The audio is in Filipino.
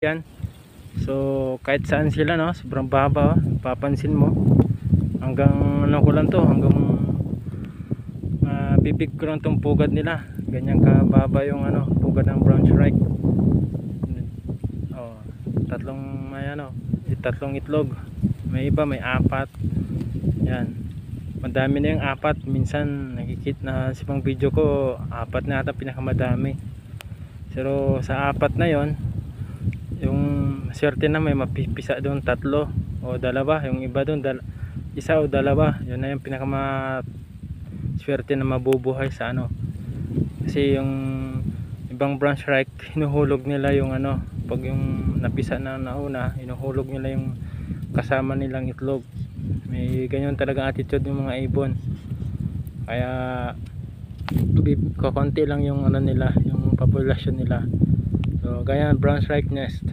yan. So kahit saan sila, no, sobrang baba, oh. Papansin mo hanggang ano ko lang to, hanggang bibig ko lang tong pugad nila. Ganyan kababa yung ano, pugad ng brown shrike. Oh, tatlong may ano, tatlong itlog. May iba may apat. Yan. Madami na yung apat. Minsan nakikita na sa pang video ko, apat na ata pinakamadami. Pero sa apat na yon, yung swerte na may mapipisa doon tatlo o dalawa, yung iba doon isa o dalawa, yun na yung pinakama swerte na mabubuhay sa ano. Kasi yung ibang brown shrike, hinuhulog nila yung ano, pag yung napisa na nauna, hinuhulog nila yung kasama nilang itlog. May ganyan talaga attitude ng mga ibon, kaya kakonti lang yung ano nila, yung populasyon nila. So gaya brown shrike nest,